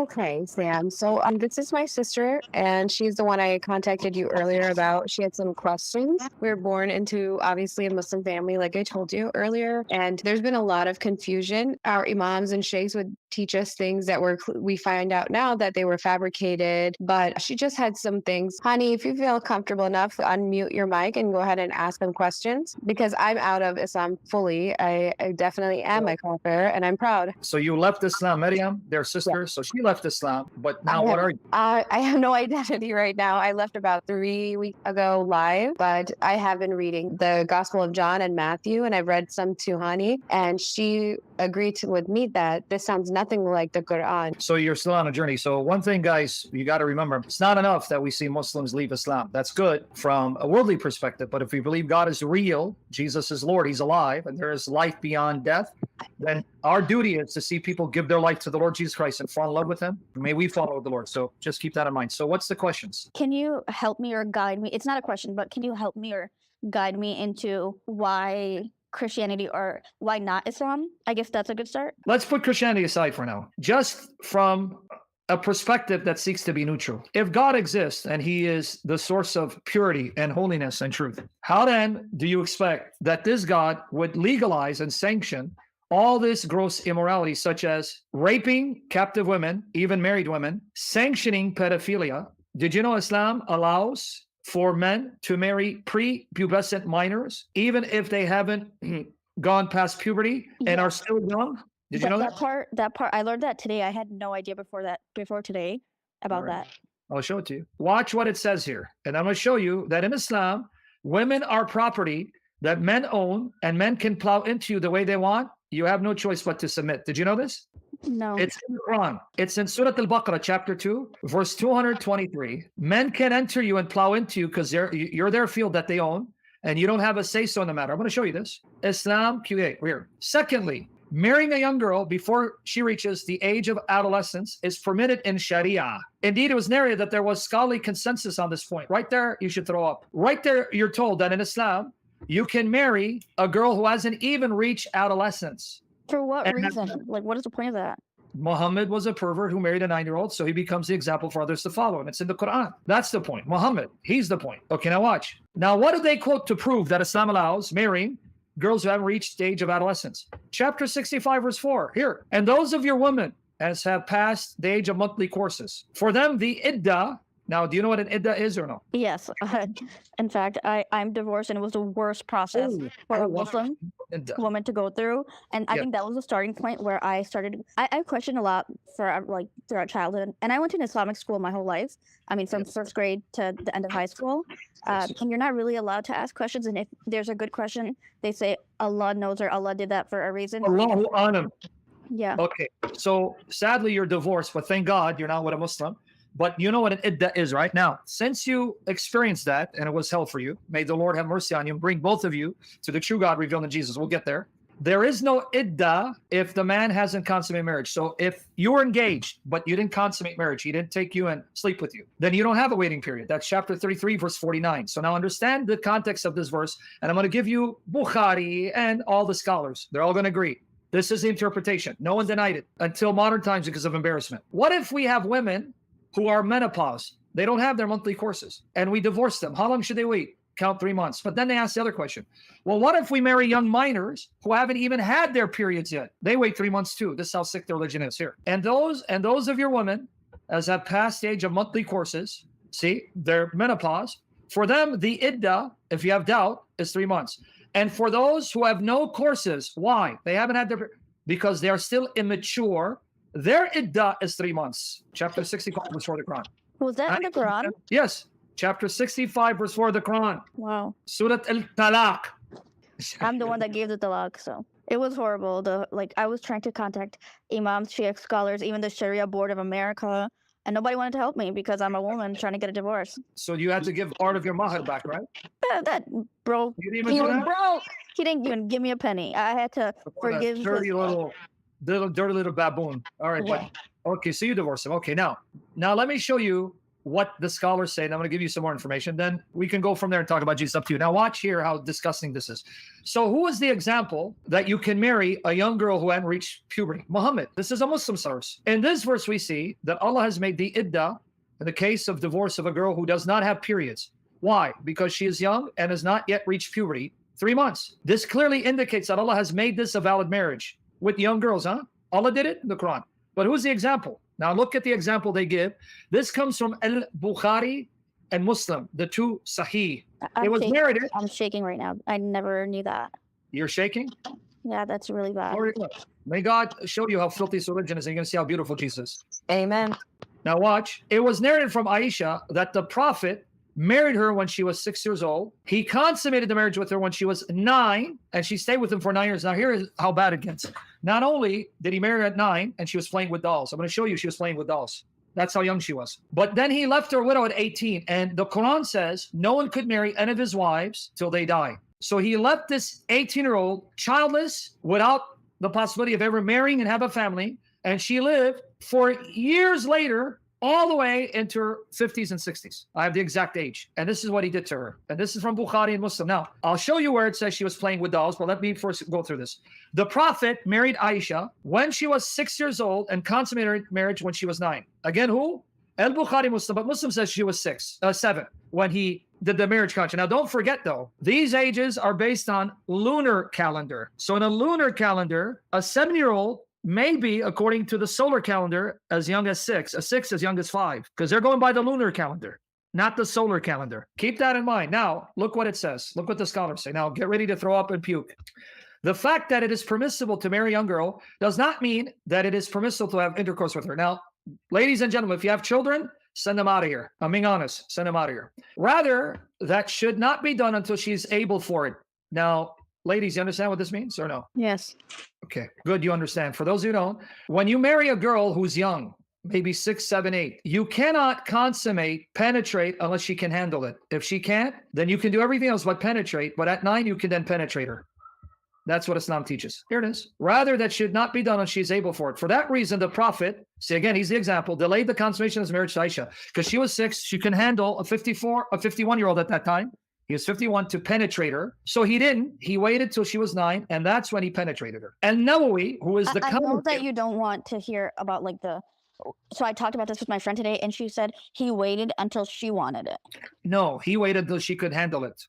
Okay, Sam. So this is my sister, and she's the one I contacted you earlier about. She had some questions. We were born into obviously a Muslim family, like I told you earlier, and there's been a lot of confusion. Our imams and sheikhs would teach us things that we find out now that they were fabricated. But she just had some things. Honey, if you feel comfortable enough, unmute your mic and go ahead and ask them questions because I'm out of Islam fully. I definitely am a kafir, and I'm proud. So you left Islam, Maryam, their sister. So she left Islam, but now what are you? I have no identity right now. I left about 3 weeks ago live, but I have been reading the Gospel of John and Matthew, and I've read some to Hani, and she agreed with me that this sounds nothing like the Quran. So you're still on a journey. So one thing, guys, you got to remember, it's not enough that we see Muslims leave Islam. That's good from a worldly perspective. But if we believe God is real, Jesus is Lord, he's alive, and there is life beyond death, then our duty is to see people give their life to the Lord Jesus Christ and fall in love with him. May we follow the Lord. So just keep that in mind. So what's the questions? Can you help me or guide me? It's not a question, but can you help me or guide me into why Christianity or why not Islam? I guess that's a good start. Let's put Christianity aside for now. Just from a perspective that seeks to be neutral. If God exists and he is the source of purity and holiness and truth, how then do you expect that this God would legalize and sanction all this gross immorality, such as raping captive women, even married women, sanctioning pedophilia? Did you know Islam allows for men to marry prepubescent minors, even if they haven't gone past puberty and are still young? Did you know that? That part, I learned that today. I had no idea before today about that. I'll show it to you. Watch what it says here. And I'm going to show you that in Islam, women are property that men own, and men can plow into the way they want. You have no choice but to submit. Did you know this? No. It's in the Quran. It's in Surah Al-Baqarah, chapter 2, verse 223. Men can enter you and plow into you because you're their field that they own, and you don't have a say-so in the matter. I'm going to show you this. Islam, Q8, here. Secondly, marrying a young girl before she reaches the age of adolescence is permitted in Sharia. Indeed, it was narrated that there was scholarly consensus on this point. Right there, you should throw up. Right there, you're told that in Islam, you can marry a girl who hasn't even reached adolescence. For what reason? Like, what is the point of that? Muhammad was a pervert who married a 9-year-old, so he becomes the example for others to follow. And it's in the Quran. That's the point. Muhammad, he's the point. Okay, now watch. Now, what do they quote to prove that Islam allows marrying girls who haven't reached the age of adolescence? Chapter 65, verse 4. Here. And those of your women as have passed the age of monthly courses, for them the iddah. Now, do you know what an iddah is or no? Yes. In fact, I'm divorced, and it was the worst process for a Muslim woman to go through. And I think that was the starting point where I started. I questioned a lot for throughout childhood, and I went to an Islamic school my whole life. I mean, from first grade to the end of high school. And you're not really allowed to ask questions. And if there's a good question, they say Allah knows or Allah did that for a reason. Allahu alam. Yeah. Okay. So sadly, you're divorced, but thank God you're not with a Muslim. But you know what an iddah is, right? Now, since you experienced that and it was hell for you, may the Lord have mercy on you and bring both of you to the true God revealed in Jesus. We'll get there. There is no iddah if the man hasn't consummated marriage. So if you were engaged, but you didn't consummate marriage, he didn't take you and sleep with you, then you don't have a waiting period. That's chapter 33, verse 49. So now understand the context of this verse. And I'm going to give you Bukhari and all the scholars. They're all going to agree. This is the interpretation. No one denied it until modern times because of embarrassment. What if we have women who are menopause? They don't have their monthly courses, and we divorce them. How long should they wait? Count 3 months. But then they ask the other question. Well, what if we marry young minors who haven't even had their periods yet? They wait 3 months too. This is how sick their religion is here. And those of your women as have passed the age of monthly courses, see, their menopause, for them, the iddah, if you have doubt, is 3 months. And for those who have no courses, why? They haven't had their, because they are still immature. Their iddah is 3 months. Chapter 65, verse 4 of the Quran. Was that in the Quran? Yes. Chapter 65, verse 4 of the Quran. Wow. Surah Al-Talaq. I'm the one that gave the talaq, so it was horrible. I was trying to contact imams, Shaykh scholars, even the Sharia Board of America, and nobody wanted to help me because I'm a woman trying to get a divorce. So you had to give part of your mahar back, right? That bro, You didn't even do that? bro, he didn't even give me a penny. I had to forgive his dirty little baboon. All right, Yeah. but okay, so you divorced him. Okay, now let me show you what the scholars say, and I'm going to give you some more information. Then we can go from there and talk about Jesus. Up to you. Now watch here how disgusting this is. So who is the example that you can marry a young girl who hadn't reached puberty? Muhammad. This is a Muslim source. In this verse, we see that Allah has made the iddah in the case of divorce of a girl who does not have periods. Why? Because she is young and has not yet reached puberty. 3 months. This clearly indicates that Allah has made this a valid marriage with young girls, huh? Allah did it in the Quran. But who's the example? Now look at the example they give. This comes from Al-Bukhari and Muslim, the two Sahih. It was narrated. I'm shaking right now. I never knew that. You're shaking? Yeah, that's really bad. May God show you how filthy this religion is, and you're going to see how beautiful Jesus is. Amen. Now watch. It was narrated from Aisha that the Prophet married her when she was 6 years old. He consummated the marriage with her when she was 9, and she stayed with him for 9 years. Now here is how bad it gets. Not only did he marry her at 9, and she was playing with dolls. I'm going to show you she was playing with dolls. That's how young she was. But then he left her widow at 18, and the Quran says no one could marry any of his wives till they die. So he left this 18-year-old childless without the possibility of ever marrying and have a family, and she lived for years later all the way into her 50s and 60s. I have the exact age. And this is what he did to her. And this is from Bukhari and Muslim. Now, I'll show you where it says she was playing with dolls, but let me first go through this. The Prophet married Aisha when she was 6 years old and consummated marriage when she was 9. Again, who? Al-Bukhari Muslim, but Muslim says she was 7 when he did the marriage contract. Now, don't forget, though, these ages are based on lunar calendar. So in a lunar calendar, a 7-year-old maybe, according to the solar calendar, as young as 6, a 6 as young as 5, because they're going by the lunar calendar, not the solar calendar. Keep that in mind. Now, look what it says. Look what the scholars say. Now, get ready to throw up and puke. The fact that it is permissible to marry a young girl does not mean that it is permissible to have intercourse with her. Now, ladies and gentlemen, if you have children, send them out of here. I'm being honest. Send them out of here. Rather, that should not be done until she's able for it. Now, ladies, you understand what this means or no? Yes. Okay, good. You understand. For those who don't, when you marry a girl who's young, maybe 6, 7, 8, you cannot consummate, penetrate unless she can handle it. If she can't, then you can do everything else but penetrate. But at 9, you can then penetrate her. That's what Islam teaches. Here it is. Rather, that should not be done unless she's able for it. For that reason, the Prophet, see again, he's the example, delayed the consummation of his marriage to Aisha because she was 6. She can handle a 51-year-old at that time. He was 51 to penetrate her. So he didn't. He waited till she was 9, and that's when he penetrated her. And Nawawi, who is the I know that you don't want to hear about like the... So I talked about this with my friend today, and she said he waited until she wanted it. No, he waited until she could handle it.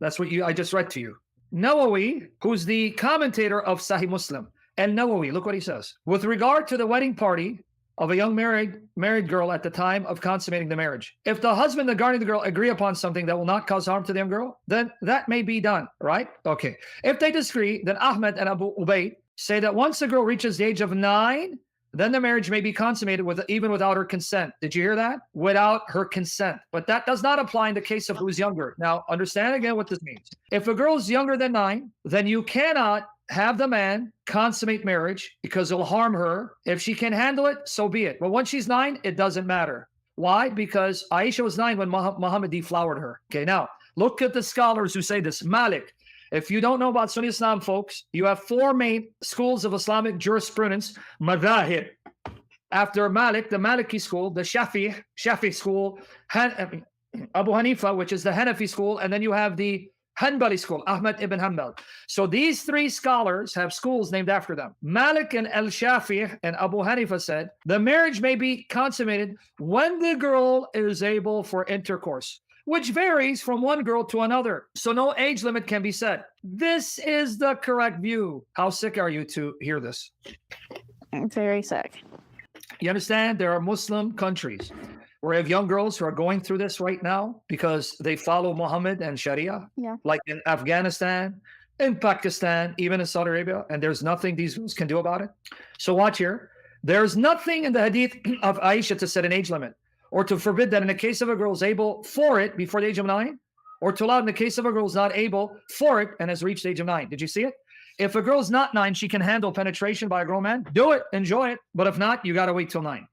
That's what I just read to you. Nawawi, who's the commentator of Sahih Muslim, and Nawawi, look what he says. With regard to the wedding party of a young married girl at the time of consummating the marriage, if the husband and the guardian of the girl agree upon something that will not cause harm to the young girl, then that may be done, right? Okay. If they disagree, then Ahmed and Abu Ubaid say that once the girl reaches the age of 9, then the marriage may be consummated even without her consent. Did you hear that? Without her consent. But that does not apply in the case of who's younger. Now, understand again what this means. If a girl is younger than 9, then you cannot have the man consummate marriage because it'll harm her. If she can handle it, so be it. But when she's 9, it doesn't matter. Why? Because Aisha was 9 when Muhammad deflowered her. Okay, now, look at the scholars who say this. Malik. If you don't know about Sunni Islam, folks, you have 4 main schools of Islamic jurisprudence, madhahib. After Malik, the Maliki school, the Shafi school, Abu Hanifa, which is the Hanafi school, and then you have the Hanbali school, Ahmad ibn Hanbal. So these 3 scholars have schools named after them. Malik and Al-Shafi and Abu Hanifa said, the marriage may be consummated when the girl is able for intercourse, which varies from one girl to another. So no age limit can be set. This is the correct view. How sick are you to hear this? I'm very sick. You understand? There are Muslim countries where you have young girls who are going through this right now because they follow Muhammad and Sharia. Yeah. Like in Afghanistan, in Pakistan, even in Saudi Arabia, and there's nothing these girls can do about it. So watch here. There's nothing in the hadith of Aisha to set an age limit, or to forbid that in the case of a girl is able for it before the age of 9, or to allow in the case of a girl is not able for it and has reached the age of 9. Did you see it? If a girl's not 9, she can handle penetration by a grown man. Do it, enjoy it. But if not, you got to wait till 9.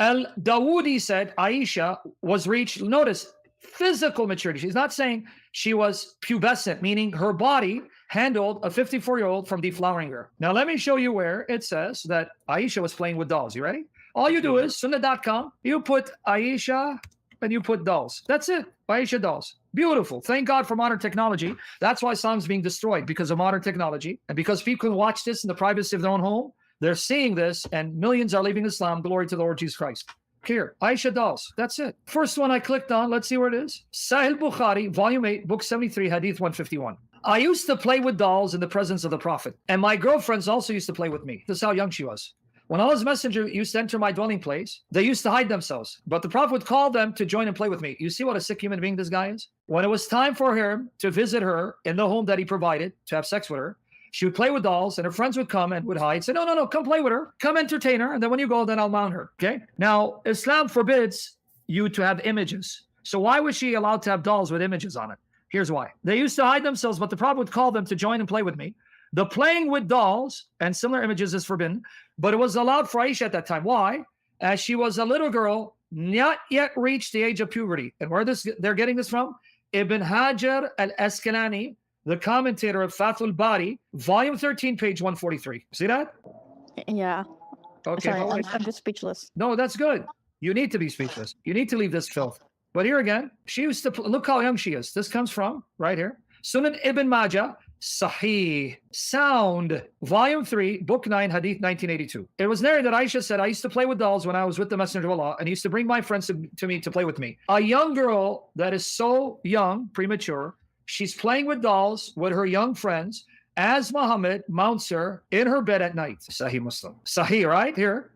Al-Dawoodi said Aisha was reached, notice, physical maturity. She's not saying she was pubescent, meaning her body handled a 54-year-old from deflowering her. Now, let me show you where it says that Aisha was playing with dolls. You ready? All you do is sunnah.com, you put Aisha and you put dolls. That's it. Aisha dolls. Beautiful. Thank God for modern technology. That's why Islam's being destroyed, because of modern technology. And because people can watch this in the privacy of their own home, they're seeing this and millions are leaving Islam. Glory to the Lord Jesus Christ. Here, Aisha dolls. That's it. First one I clicked on. Let's see where it is. Sahih Bukhari, volume 8, book 73, hadith 151. I used to play with dolls in the presence of the Prophet. And my girlfriends also used to play with me. This is how young she was. When Allah's messenger used to enter my dwelling place, they used to hide themselves. But the Prophet would call them to join and play with me. You see what a sick human being this guy is? When it was time for him to visit her in the home that he provided, to have sex with her, she would play with dolls and her friends would come and would hide. Say, no, come play with her. Come entertain her. And then when you go, then I'll mount her. Okay? Now, Islam forbids you to have images. So why was she allowed to have dolls with images on it? Here's why. They used to hide themselves, but the Prophet would call them to join and play with me. The playing with dolls and similar images is forbidden, but it was allowed for Aisha at that time. Why? As she was a little girl, not yet reached the age of puberty. And where they're getting this from? Ibn Hajar al-Asqalani, the commentator of Fathul Bari, volume 13, page 143. See that? Yeah. Okay. Sorry, I'm just speechless. No, that's good. You need to be speechless. You need to leave this filth. But here again, she used to look how young she is. This comes from right here. Sunan Ibn Majah, Sahih, sound, volume 3, book 9, hadith 1982. It was narrated that Aisha said, I used to play with dolls when I was with the Messenger of Allah and he used to bring my friends to me to play with me. A young girl that is so young, premature, she's playing with dolls with her young friends as Muhammad mounts her in her bed at night. Sahih Muslim. Sahih, right here.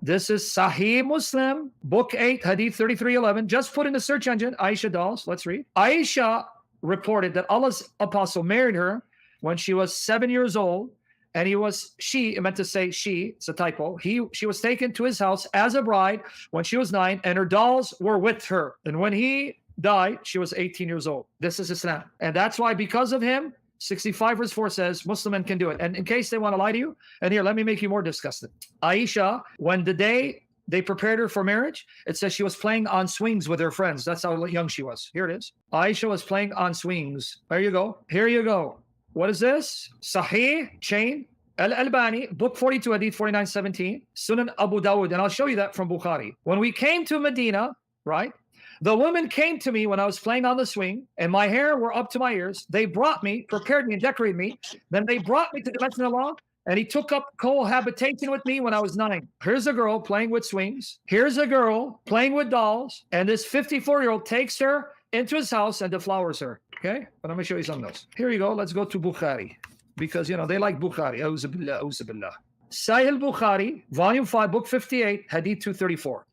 This is Sahih Muslim, book 8, hadith 3311. Just put in the search engine, Aisha dolls. Let's read. Aisha reported that Allah's apostle married her when she was 7 years old. And it meant to say she, it's a typo. She was taken to his house as a bride when she was 9 and her dolls were with her. And when he died, she was 18 years old. This is Islam. And that's why because of him, 65 verse 4 says Muslim men can do it. And in case they want to lie to you, and here, let me make you more disgusted. Aisha, when the day they prepared her for marriage, it says she was playing on swings with her friends. That's how young she was. Here it is. Aisha was playing on swings. There you go. Here you go. What is this? Sahih, chain, Al-Albani, book 42, hadith 4917, Sunan Abu Dawud. And I'll show you that from Bukhari. When we came to Medina, right? The women came to me when I was playing on the swing and my hair were up to my ears. They brought me, prepared me and decorated me. Then they brought me to the Messenger of Allah and he took up cohabitation with me when I was 9. Here's a girl playing with swings. Here's a girl playing with dolls. And this 54-year-old takes her into his house and deflowers her. Okay? But I'm going to show you some of those. Here you go. Let's go to Bukhari. Because, they like Bukhari. Auzu billah, auzu billah. Sahih Bukhari, volume 5, book 58, hadith 234.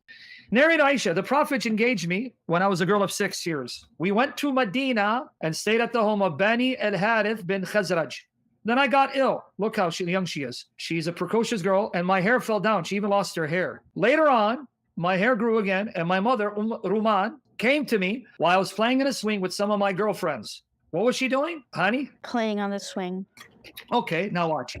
Narrate Aisha, the Prophet engaged me when I was a girl of 6 years. We went to Medina and stayed at the home of Bani al-Harith bin Khazraj. Then I got ill. Look how young she is. She's a precocious girl and my hair fell down. She even lost her hair. Later on, my hair grew again and my mother, Ruman, came to me while I was playing in a swing with some of my girlfriends. What was she doing, honey? Playing on the swing. Okay, now watch.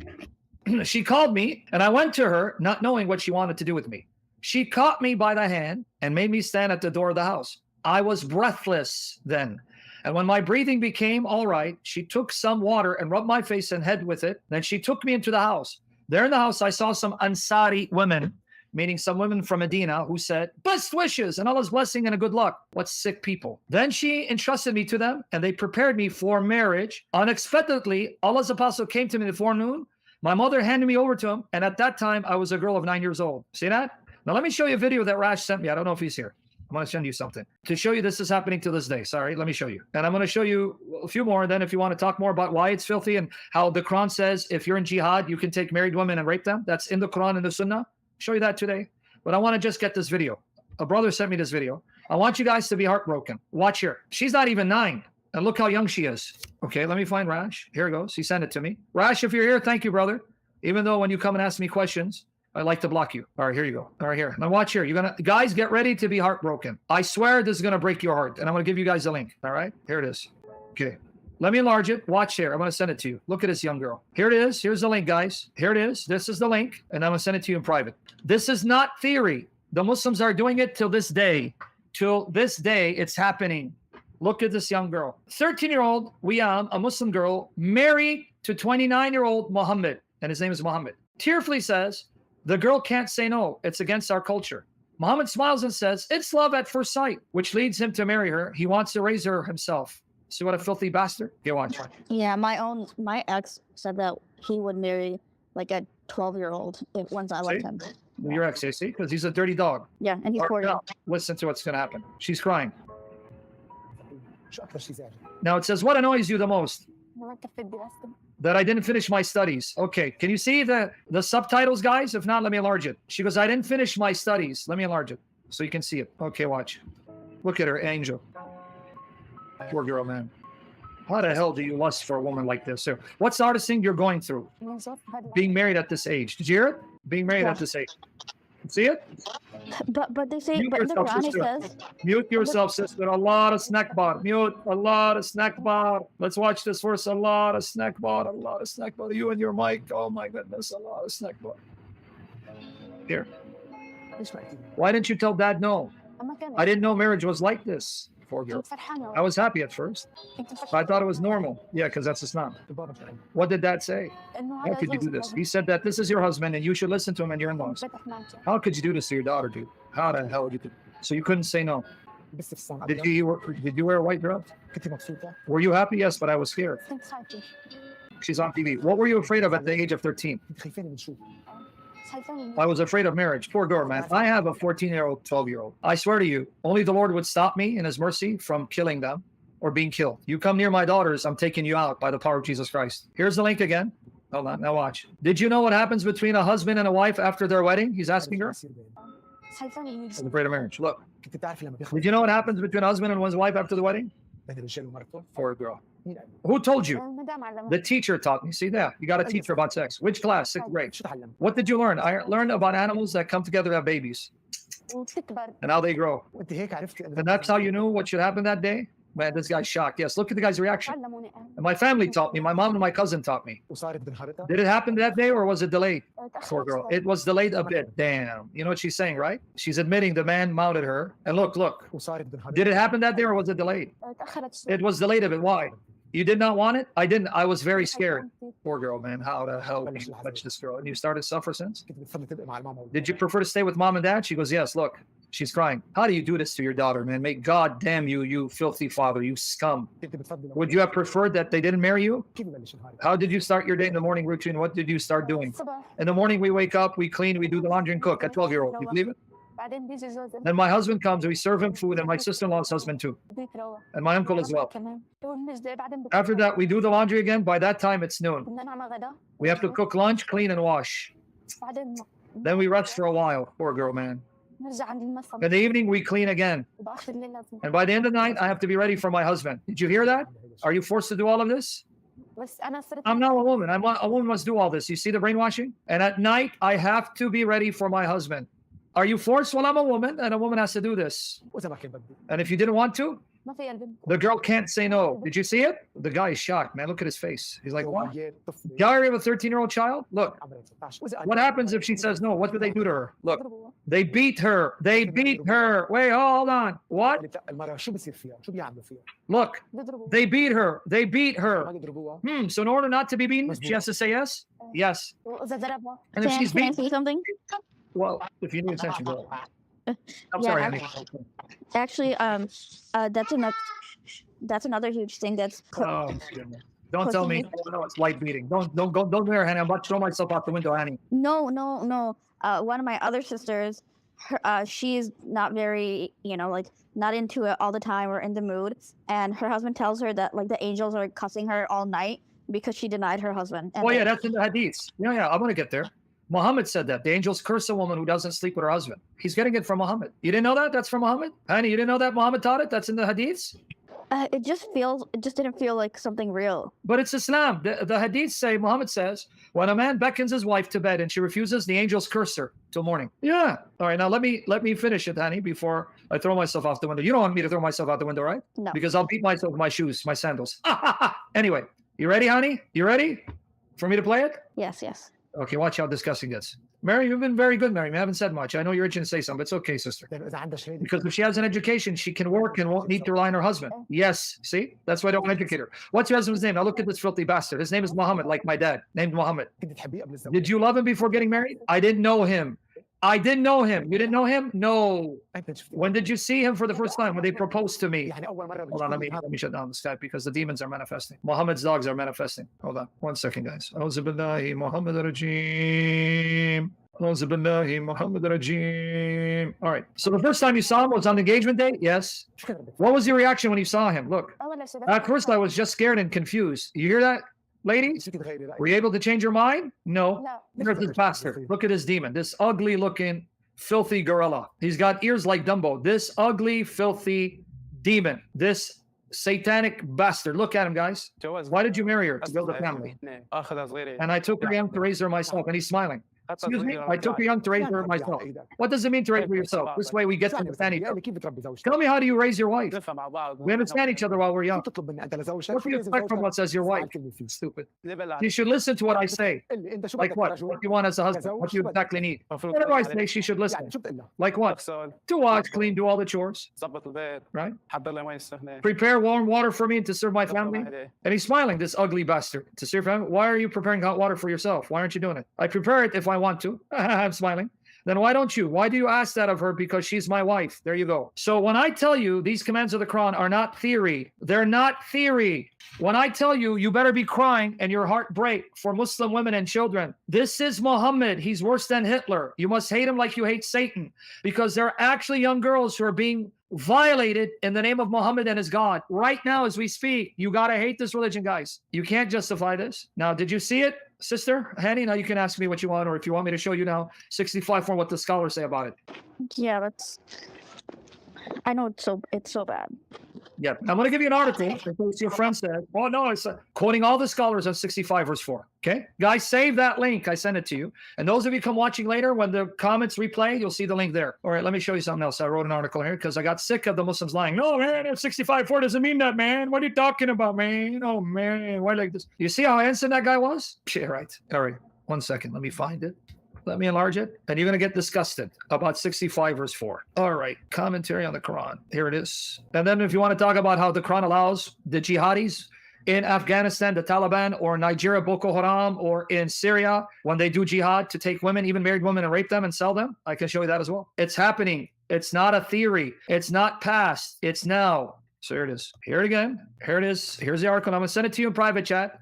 She called me and I went to her not knowing what she wanted to do with me. She caught me by the hand and made me stand at the door of the house. I was breathless then. And when my breathing became all right, she took some water and rubbed my face and head with it. Then she took me into the house. There in the house, I saw some Ansari women, meaning some women from Medina, who said, best wishes and Allah's blessing and a good luck. What sick people. Then she entrusted me to them and they prepared me for marriage. Unexpectedly, Allah's apostle came to me in the forenoon. My mother handed me over to him. And at that time, I was a girl of 9 years old. See that? Now, let me show you a video that Rash sent me. I don't know if he's here. I'm going to send you something to show you this is happening to this day. Sorry, let me show you. And I'm going to show you a few more. And then if you want to talk more about why it's filthy and how the Quran says if you're in jihad, you can take married women and rape them. That's in the Quran and the Sunnah. Show you that today. But I want to just get this video. A brother sent me this video. I want you guys to be heartbroken. Watch her. She's not even 9. And look how young she is. Okay, let me find Rash. Here it goes. He sent it to me. Rash, if you're here, thank you, brother. Even though when you come and ask me questions, I like to block you. All right, here you go. All right, here. Now watch here. Guys, get ready to be heartbroken. I swear this is going to break your heart. And I'm going to give you guys a link. All right, here it is. Okay. Let me enlarge it. Watch here. I'm going to send it to you. Look at this young girl. Here it is. Here's the link, guys. Here it is. This is the link. And I'm going to send it to you in private. This is not theory. The Muslims are doing it till this day. Till this day, it's happening. Look at this young girl. 13-year-old Wiyam, a Muslim girl, married to 29-year-old Mohammed. And his name is Mohammed. Tearfully says, The girl can't say no. It's against our culture. Muhammad smiles and says, it's love at first sight, which leads him to marry her. He wants to raise her himself. See what a filthy bastard? Get watch. Yeah, my ex said that he would marry like a 12-year-old once I left him. Your ex, you see? Because he's a dirty dog. Yeah, and he's 40. Listen to what's going to happen. She's crying. Now it says, what annoys you the most? That I didn't finish my studies. Okay, can you see the subtitles, guys? If not, let me enlarge it. She goes, I didn't finish my studies. Let me enlarge it so you can see it. Okay, watch. Look at her, angel. Poor girl, man. How the hell do you lust for a woman like this? So, what's the hardest thing you're going through? Being married at this age. Did you hear it? Being married at this age. See it? But they say, but in the Quran it says, mute yourself, sister. A lot of snack bar. Mute. A lot of snack bar. Let's watch this verse. A lot of snack bar. A lot of snack bar. You and your mic. Oh my goodness. A lot of snack bar. Here. Why didn't you tell dad no? I didn't know marriage was like this. Poor girl. I was happy at first. I thought it was normal. Yeah, because that's Islam. What did dad say? How could you do this? He said that this is your husband and you should listen to him and your in-laws. How could you do this to your daughter, dude? How the hell did you do? So you couldn't say no. Did you wear a white dress? Were you happy? Yes, but I was scared. She's on TV. What were you afraid of at the age of 13? I was afraid of marriage. Poor girl, man. I have a 14-year-old, 12-year-old. I swear to you, only the Lord would stop me in his mercy from killing them or being killed. You come near my daughters, I'm taking you out by the power of Jesus Christ. Here's the link again. Hold on, now watch. Did you know what happens between a husband and a wife after their wedding? He's asking her. I'm afraid of marriage. Look. Did you know what happens between a husband and one's wife after the wedding? Poor girl. Who told you? The teacher taught me. See that? You got a teacher about sex. Which class? 6th grade. What did you learn? I learned about animals that come together to have babies. And how they grow. And that's how you knew what should happen that day? Man, this guy's shocked. Yes, look at the guy's reaction. And my family taught me. My mom and my cousin taught me. Did it happen that day or was it delayed? Poor girl. It was delayed a bit. Damn. You know what she's saying, right? She's admitting the man mounted her. And look. Did it happen that day or was it delayed? It was delayed a bit. Why? You did not want it? I didn't. I was very scared. Poor girl, man. How the hell did you touch this girl? And you started to suffer since? Did you prefer to stay with mom and dad? She goes, yes. Look, she's crying. How do you do this to your daughter, man? May God damn you, you filthy father, you scum. Would you have preferred that they didn't marry you? How did you start your day in the morning routine? What did you start doing? In the morning, we wake up, we clean, we do the laundry and cook. A 12-year-old. You believe it? Then my husband comes, we serve him food, and my sister-in-law's husband too. And my uncle as well. After that, we do the laundry again. By that time, it's noon. We have to cook lunch, clean, and wash. Then we rest for a while. Poor girl, man. In the evening, we clean again. And by the end of the night, I have to be ready for my husband. Did you hear that? Are you forced to do all of this? I'm not a woman. A woman must do all this. You see the brainwashing? And at night, I have to be ready for my husband. Are you forced? Well, I'm a woman, and a woman has to do this. And if you didn't want to, the girl can't say no. Did you see it? The guy is shocked, man. Look at his face. He's like, what? Diary of a 13-year-old child? Look. What happens if she says no? What do they do to her? Look. They beat her. They beat her. Wait, hold on. What? Look. They beat her. They beat her. So in order not to be beaten, she has to say yes? Yes. And if she's beaten... Can I say something? Well, if you need attention, go. I'm sorry, honey. Actually, that's another huge thing that's. Oh, don't tell me. No, it's light beating. Don't go there, honey. I'm about to throw myself out the window, honey. No. One of my other sisters, she's not very, not into it all the time or in the mood, and her husband tells her that the angels are cussing her all night because she denied her husband. And yeah, that's in the hadiths. Yeah, I'm gonna get there. Muhammad said that. The angels curse a woman who doesn't sleep with her husband. He's getting it from Muhammad. You didn't know that? That's from Muhammad? Honey, you didn't know that Muhammad taught it? That's in the hadiths? It just didn't feel like something real. But it's Islam. The hadiths say, Muhammad says, when a man beckons his wife to bed and she refuses, the angels curse her till morning. Yeah. All right, now let me finish it, honey, before I throw myself off the window. You don't want me to throw myself out the window, right? No. Because I'll beat myself with my shoes, my sandals. Anyway, you ready, honey? You ready for me to play it? Yes. Okay, watch how disgusting it gets. Mary, you've been very good, Mary. I haven't said much. I know you're itching to say something, but it's okay, sister. Because if she has an education, she can work and won't need to rely on her husband. Yes, see? That's why I don't educate her. What's your husband's name? Now look at this filthy bastard. His name is Mohammed, like my dad, named Mohammed. Did you love him before getting married? I didn't know him. I didn't know him. You didn't know him? No. When did you see him for the first time? When they proposed to me? Hold on, let me shut down the Skype because the demons are manifesting. Muhammad's dogs are manifesting. Hold on, 1 second, guys. Auzu billahi Muhammad rajim. Auzu billahi Muhammad rajim. All right. So the first time you saw him was on the engagement day? Yes. What was your reaction when you saw him? Look. At first, I was just scared and confused. You hear that? Ladies, were you able to change your mind? No. There's this bastard. Look at this demon, this ugly looking, filthy gorilla. He's got ears like Dumbo. This ugly, filthy demon, this satanic bastard. Look at him, guys. Why did you marry her? To build a family. And I took her young to raise her myself, and he's smiling. Excuse me, I took her young to raise her myself. What does it mean to raise her yourself? This way we get to understand each other. Tell me, how do you raise your wife? We understand each other while we're young. What do you expect from us as your wife? Stupid. You should listen to what I say. Like what? What do you want as a husband? What do you exactly need? Whatever I say, she should listen. Like what? To wash, clean, do all the chores. Right? Prepare warm water for me to serve my family. And he's smiling, this ugly bastard. To serve family? Why are you preparing hot water for yourself? Why aren't you doing it? I prepare it if I want to. I'm smiling. Then why don't you? Why do you ask that of her? Because she's my wife. There you go. So when I tell you these commands of the Quran are not theory, they're not theory. When I tell you, you better be crying and your heart break for Muslim women and children. This is Muhammad. He's worse than Hitler. You must hate him like you hate Satan, because there are actually young girls who are being violated in the name of Muhammad and his God. Right now, as we speak, you got to hate this religion, guys. You can't justify this. Now, did you see it, Sister Hanny? Now you can ask me what you want, or if you want me to show you now 65 for what the scholars say about it. Yeah, that's... I know it's so bad. Yeah, I'm going to give you an article in case your friend said, oh no, it's quoting all the scholars on 65 verse 4. Okay, guys, save that link. I sent it to you. And those of you come watching later, when the comments replay, you'll see the link there. All right, let me show you something else. I wrote an article here because I got sick of the Muslims lying. No, man, 65-4 doesn't mean that, man. What are you talking about, man? Oh, man, why like this? You see how innocent that guy was? Yeah, right. All right, 1 second. Let me find it. Let me enlarge it. And you're going to get disgusted about 65 verse 4. All right. Commentary on the Quran. Here it is. And then if you want to talk about how the Quran allows the jihadis in Afghanistan, the Taliban, or Nigeria, Boko Haram, or in Syria, when they do jihad, to take women, even married women, and rape them and sell them, I can show you that as well. It's happening. It's not a theory. It's not past. It's now. So here it is. Here it again. Here it is. Here's the article. I'm going to send it to you in private chat.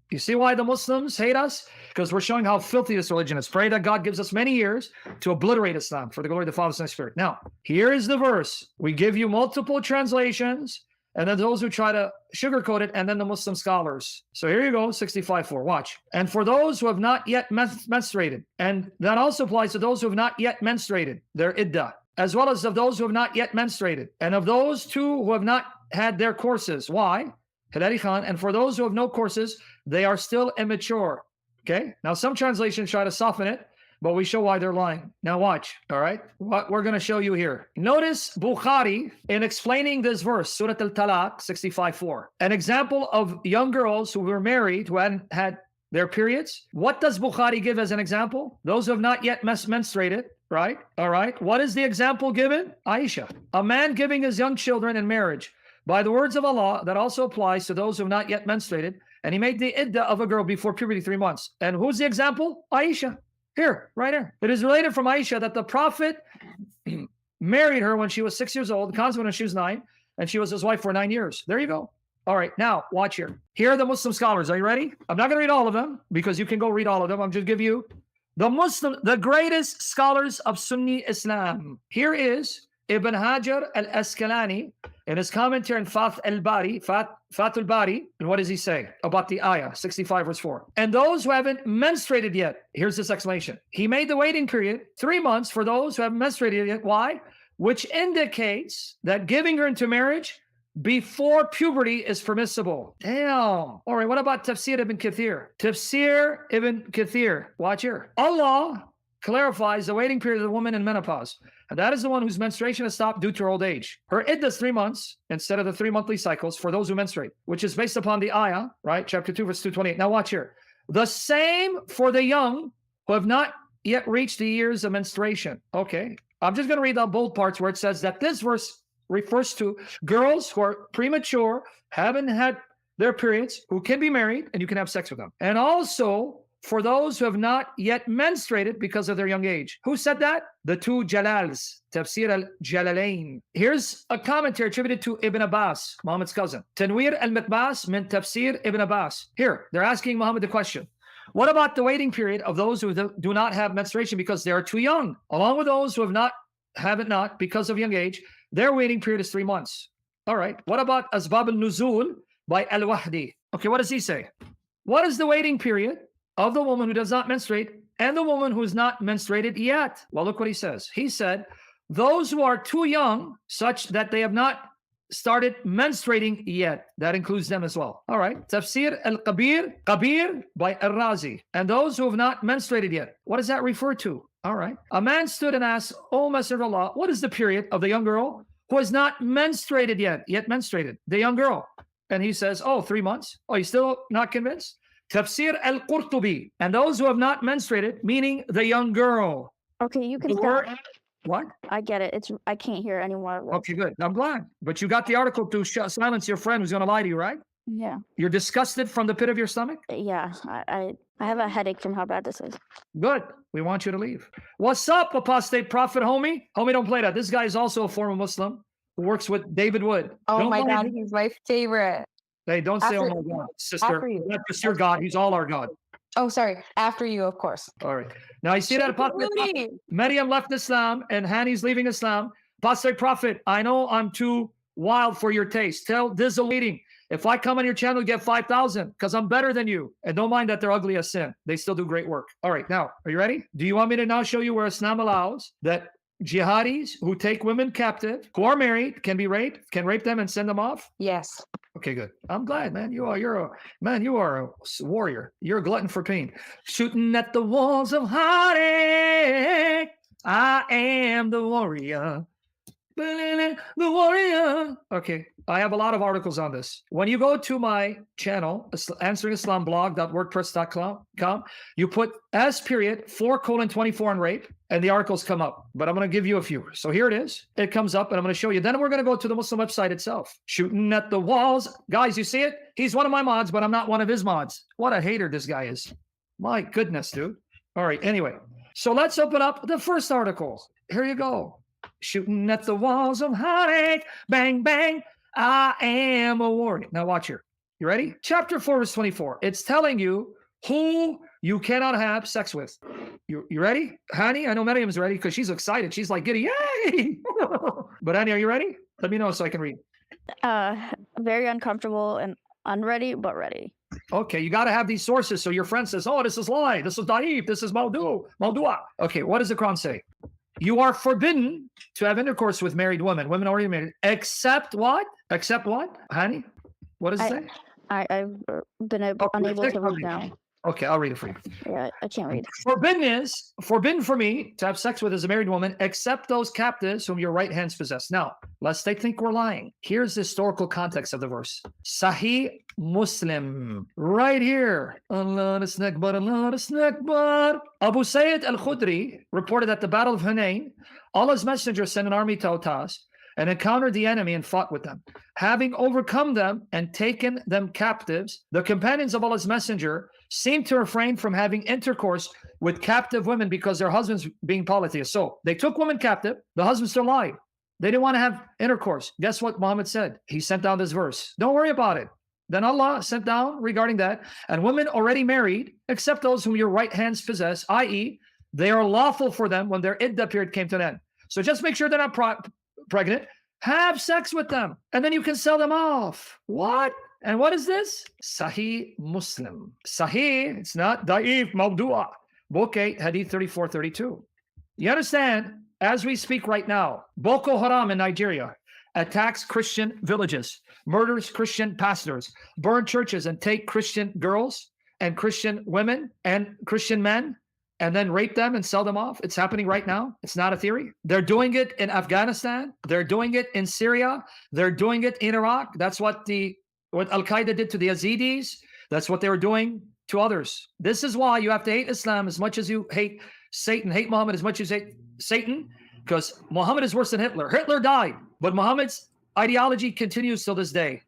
You see why the Muslims hate us? Because we're showing how filthy this religion is. Pray that God gives us many years to obliterate Islam for the glory of the Father, Son, and Spirit. Now, here is the verse. We give you multiple translations, and then those who try to sugarcoat it, and then the Muslim scholars. So here you go, 65-4. Watch. And for those who have not yet menstruated, and that also applies to those who have not yet menstruated, their iddah, as well as of those who have not yet menstruated, and of those too who have not had their courses. Why? And for those who have no courses, they are still immature. Okay. Now, some translations try to soften it, but we show why they're lying. Now watch. All right. What we're going to show you here. Notice Bukhari in explaining this verse, Surah Al-Talaq 65-4. An example of young girls who were married, who hadn't had their periods. What does Bukhari give as an example? Those who have not yet menstruated. Right. All right. What is the example given? Aisha. A man giving his young children in marriage. By the words of Allah, that also applies to those who have not yet menstruated. And he made the iddah of a girl before puberty 3 months. And who's the example? Aisha. Here, right here. It is related from Aisha that the Prophet married her when she was 6 years old, consequently when she was 9, and she was his wife for 9 years. There you go. All right, now watch here. Here are the Muslim scholars. Are you ready? I'm not going to read all of them because you can go read all of them. I'm just give you the greatest scholars of Sunni Islam. Here is Ibn Hajar al-Asqalani in his commentary on Fath al-Bari, and what does he say about the ayah, 65 verse 4? And those who haven't menstruated yet, here's this explanation. He made the waiting period 3 months for those who haven't menstruated yet. Why? Which indicates that giving her into marriage before puberty is permissible. Damn. All right, what about Tafsir ibn Kathir? Tafsir ibn Kathir, watch here. Allah clarifies the waiting period of the woman in menopause. And that is the one whose menstruation has stopped due to her old age. Her iddah is 3 months instead of the 3 monthly cycles for those who menstruate, which is based upon the ayah, right? Chapter 2, verse 228. Now watch here. The same for the young who have not yet reached the years of menstruation. Okay. I'm just going to read the bold parts where it says that this verse refers to girls who are premature, haven't had their periods, who can be married, and you can have sex with them. And also for those who have not yet menstruated because of their young age. Who said that? The two Jalals, Tafsir al-Jalalain. Here's a commentary attributed to Ibn Abbas, Muhammad's cousin. Tanwir al-Mikbas min Tafsir Ibn Abbas. Here, they're asking Muhammad the question. What about the waiting period of those who do not have menstruation because they are too young? Along with those who have it not because of young age, their waiting period is 3 months. All right. What about Asbab al-Nuzul by Al-Wahdi? Okay, what does he say? What is the waiting period of the woman who does not menstruate and the woman who is not menstruated yet? Well, look what he says. He said, those who are too young, such that they have not started menstruating yet. That includes them as well. All right. Tafsir al-Kabir by Al-Razi. And those who have not menstruated yet. What does that refer to? All right. A man stood and asked, O Messenger of Allah, what is the period of the young girl who has not menstruated yet menstruated? The young girl. And he says, 3 months. Oh, you still not convinced? Tafsir al-Qurtubi. And those who have not menstruated, meaning the young girl. Okay, you can stop. What? I get it. I can't hear anymore. Okay, good. I'm glad. But you got the article to silence your friend who's going to lie to you, right? Yeah. You're disgusted from the pit of your stomach? Yeah. I have a headache from how bad this is. Good. We want you to leave. What's up, apostate prophet, homie? Homie, don't play that. This guy is also a former Muslim who works with David Wood. Oh my God, he's my favorite. Hey, don't say, oh my God, sister. That's just your God. He's all our God. Oh, sorry. After you, of course. All right. Now, you see that apostate? Maryam left Islam and Hani's leaving Islam. Apostate prophet, I know I'm too wild for your taste. Tell Dizzle meeting, if I come on your channel, get 5,000 because I'm better than you. And don't mind that they're ugly as sin. They still do great work. All right. Now, are you ready? Do you want me to now show you where Islam allows that jihadis who take women captive, who are married, can rape them and send them off? Yes. Okay, good. I'm glad, man. You are a warrior. You're a glutton for pain. Shooting at the walls of heartache. I am the warrior. The warrior. Okay, I have a lot of articles on this. When you go to my channel, answeringislamblog.wordpress.com, you put S:4:24 on rape, and the articles come up. But I'm going to give you a few. So here it is. It comes up, and I'm going to show you. Then we're going to go to the Muslim website itself. Shooting at the walls. Guys, you see it? He's one of my mods, but I'm not one of his mods. What a hater this guy is. My goodness, dude. All right, anyway. So let's open up the first article. Here you go. Shooting at the walls of heartache. Bang, bang. I am a warrior. Now watch here. You ready? Chapter 4, verse 24. It's telling you who you cannot have sex with. You ready? Hani, I know Maryam's ready because she's excited. She's like, giddy, yay! But Hani, are you ready? Let me know so I can read. Very uncomfortable and unready, but ready. Okay, you got to have these sources. So your friend says, oh, this is lie. This is da'if. This is mawdu'a. Okay, what does the Quran say? You are forbidden to have intercourse with married women already married, except what? Except what? Hani, what does it say? I've been unable to read now. Okay, I'll read it for you. Yeah, I can't read. Forbidden for me to have sex with as a married woman, except those captives whom your right hands possess. Now, lest they think we're lying. Here's the historical context of the verse. Sahih Muslim. Right here. Allah Akbar, Allah Akbar. Abu Sayyid al-Khudri reported at the Battle of Hunayn, Allah's messenger sent an army to Autas and encountered the enemy and fought with them. Having overcome them and taken them captives, the companions of Allah's messenger seemed to refrain from having intercourse with captive women because their husbands being polytheists. So they took women captive, the husbands still alive. They didn't want to have intercourse. Guess what Muhammad said? He sent down this verse. Don't worry about it. Then Allah sent down regarding that, and women already married, except those whom your right hands possess, i.e., they are lawful for them when their iddah period came to an end. So just make sure they're not pregnant, have sex with them, and then you can sell them off. What? And what is this? Sahih Muslim. Sahih, it's not da'if, mawdu'a. Book 8, Hadith 34-32. You understand, as we speak right now, Boko Haram in Nigeria attacks Christian villages, murders Christian pastors, burn churches and take Christian girls and Christian women and Christian men and then rape them and sell them off. It's happening right now. It's not a theory. They're doing it in Afghanistan. They're doing it in Syria. They're doing it in Iraq. That's what Al-Qaeda did to the Yazidis. That's what they were doing to others. This is why you have to hate Islam as much as you hate Satan, hate Muhammad as much as you hate Satan, because Muhammad is worse than Hitler. Hitler died, but Muhammad's ideology continues till this day.